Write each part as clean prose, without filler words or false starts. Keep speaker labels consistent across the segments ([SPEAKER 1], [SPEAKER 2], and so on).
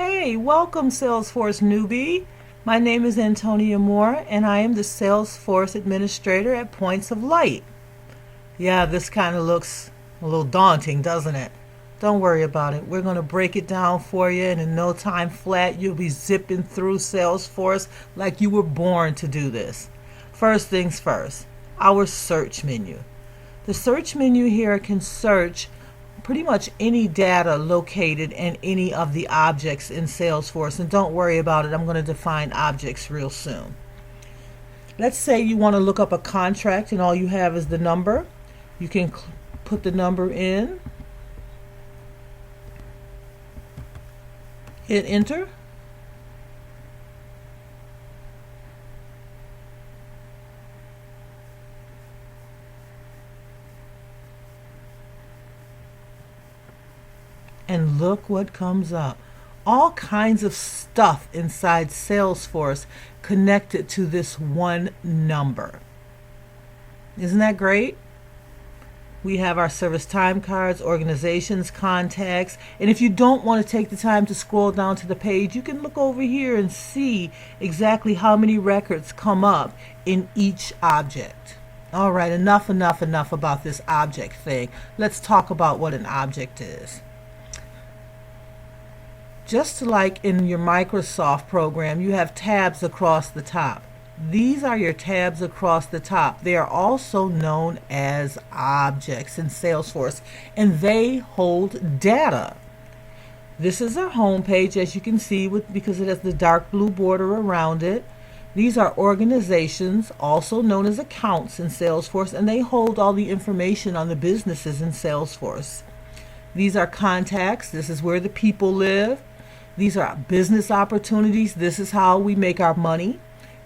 [SPEAKER 1] Hey, welcome Salesforce newbie. My name is Antonia Moore and I am the Salesforce administrator at Points of Light. Yeah, this kind of looks a little daunting, doesn't it? Don't worry about it. We're going to break it down for you, and in no time flat you'll be zipping through Salesforce like you were born to do this. First things first, our search menu. The search menu here can search pretty much any data located in any of the objects in Salesforce. And don't worry about it, I'm going to define objects real soon. Let's say you want to look up a contract and all you have is the number. You can put the number in, hit enter, and look what comes up. All kinds of stuff inside Salesforce connected to this one number. Isn't that great? We have our service time cards, organizations, contacts, and if you don't want to take the time to scroll down to the page, you can look over here and see exactly how many records come up in each object. All right, enough about this object thing. Let's talk about what an object is. Just like in your Microsoft program, you have tabs across the top. These are your tabs across the top. They are also known as objects in Salesforce, and they hold data. This is our home page, as you can see, because it has the dark blue border around it. These are organizations, also known as accounts in Salesforce, and they hold all the information on the businesses in Salesforce. These are contacts. This is where the people live. These are business opportunities. This is how we make our money.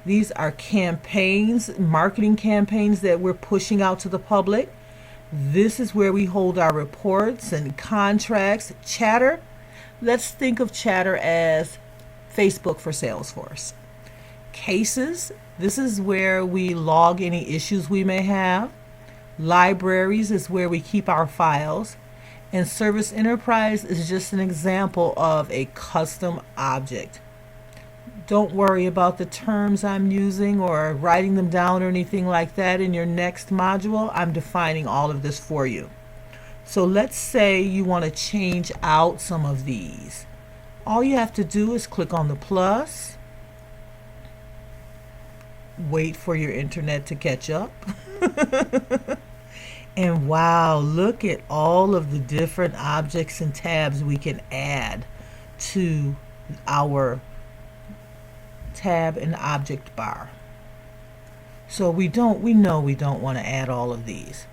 [SPEAKER 1] These are campaigns, marketing campaigns that we're pushing out to the public. This is where we hold our reports and contracts. Chatter. Let's think of Chatter as Facebook for Salesforce. Cases. This is where we log any issues we may have. Libraries is where we keep our files. And Service Enterprise is just an example of a custom object. Don't worry about the terms I'm using or writing them down or anything like that. In your next module, I'm defining all of this for you. So let's say you want to change out some of these. All you have to do is click on the plus, wait for your internet to catch up. And wow, look at all of the different objects and tabs we can add to our tab and object bar. So we know we don't want to add all of these.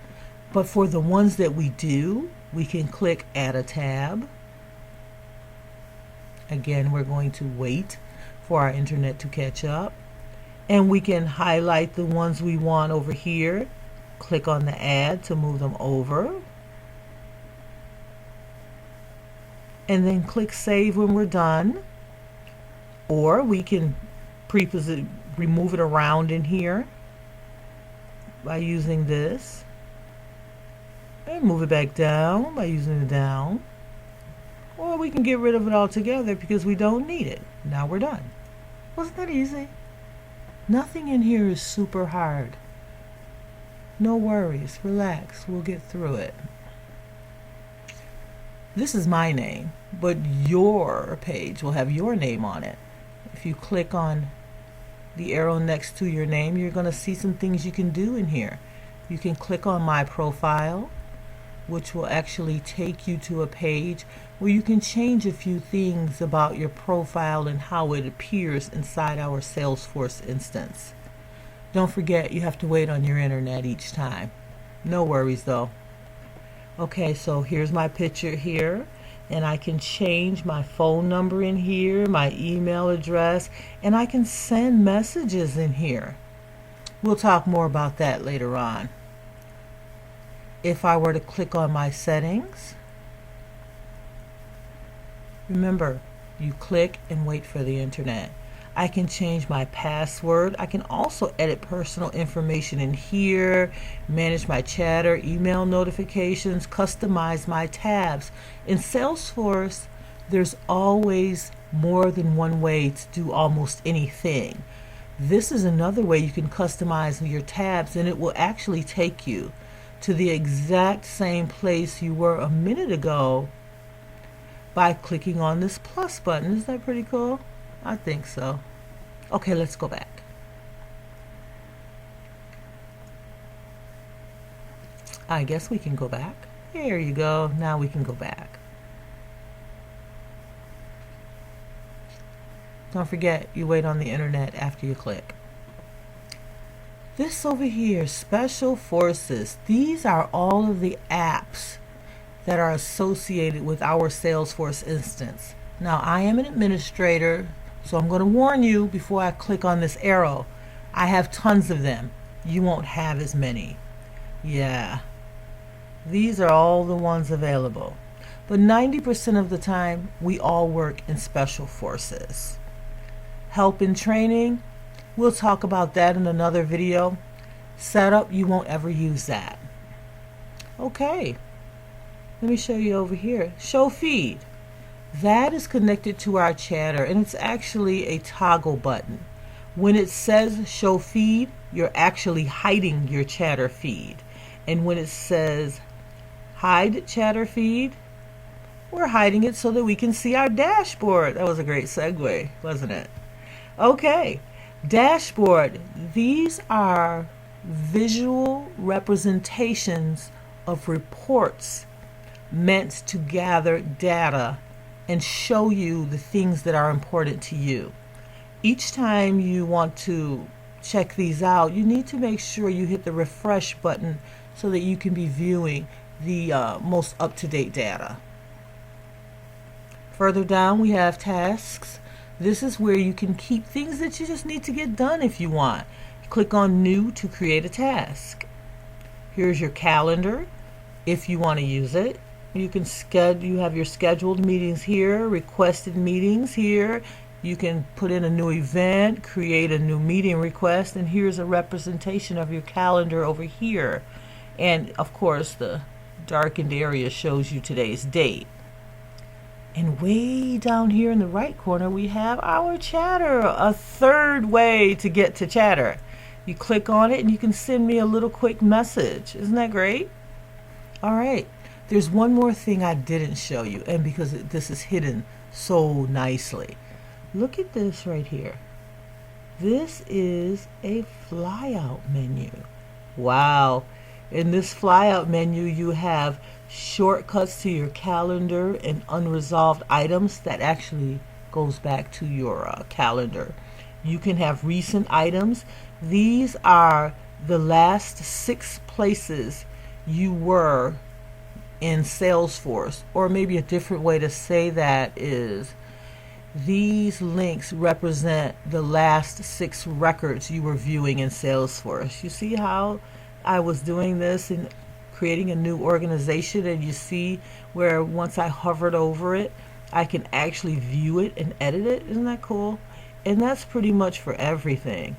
[SPEAKER 1] But for the ones that we do, we can click add a tab. Again, we're going to wait for our internet to catch up. And we can highlight the ones we want over here. Click on the add to move them over, and then click save when we're done. Or we can remove it around in here by using this, and move it back down by using the down. Or we can get rid of it altogether because we don't need it. Now we're done. Wasn't that easy? Nothing in here is super hard. No worries, relax, we'll get through it. This is my name, but your page will have your name on it. If you click on the arrow next to your name, you're going to see some things you can do in here. You can click on my profile, which will actually take you to a page where you can change a few things about your profile and how it appears inside our Salesforce instance. Don't forget, you have to wait on your internet each time. No worries though. Okay, so here's my picture here, and I can change my phone number in here, my email address, and I can send messages in here. We'll talk more about that later on. If I were to click on my settings, remember, you click and wait for the internet. I can change my password. I can also edit personal information in here, manage my chatter, email notifications, customize my tabs. In Salesforce, There's always more than one way to do almost anything. This is another way you can customize your tabs, and it will actually take you to the exact same place you were a minute ago by clicking on this plus button. Isn't that pretty cool? I think so. Okay, let's go back. I guess we can go back. There you go. Now we can go back. Don't forget, you wait on the internet after you click. This over here, Special Forces, these are all of the apps that are associated with our Salesforce instance. Now, I am an administrator, so I'm going to warn you before I click on this arrow. I have tons of them. You won't have as many. Yeah. These are all the ones available. But 90% of the time, we all work in Special Forces. Help and training, we'll talk about that in another video. Setup, you won't ever use that. Okay, let me show you over here. Show feed. That is connected to our chatter, and it's actually a toggle button. When it says show feed, you're actually hiding your chatter feed. And when it says hide chatter feed, we're hiding it so that we can see our dashboard. That was a great segue, wasn't it? Okay, dashboard. These are visual representations of reports meant to gather data and show you the things that are important to you. Each time you want to check these out, you need to make sure you hit the refresh button so that you can be viewing the most up-to-date data. Further down, we have tasks. This is where you can keep things that you just need to get done if you want. Click on New to create a task. Here's your calendar if you want to use it. You can you have your scheduled meetings here, requested meetings here. You can put in a new event, create a new meeting request, and here's a representation of your calendar over here. And of course, the darkened area shows you today's date. And way down here in the right corner, we have our chatter, a third way to get to chatter. You click on it and you can send me a little quick message. Isn't that great? All right. There's one more thing I didn't show you, and because this is hidden so nicely. Look at this right here. This is a flyout menu. Wow. In this flyout menu, you have shortcuts to your calendar and unresolved items. That actually goes back to your calendar. You can have recent items. These are the last 6 places you were in Salesforce, or maybe a different way to say that is these links represent the last 6 records you were viewing in Salesforce. You see how I was doing this and creating a new organization, and you see where once I hovered over it, I can actually view it and edit it. Isn't that cool? And that's pretty much for everything.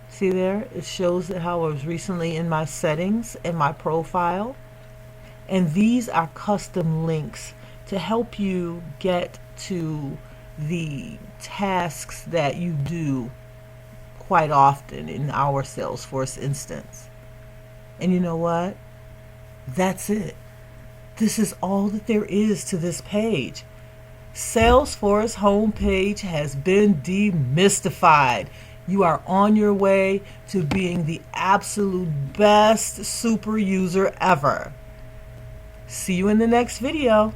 [SPEAKER 1] See there? It shows how I was recently in my settings and my profile. And these are custom links to help you get to the tasks that you do quite often in our Salesforce instance. And you know what? That's it. This is all that there is to this page. Salesforce homepage has been demystified. You are on your way to being the absolute best super user ever. See you in the next video.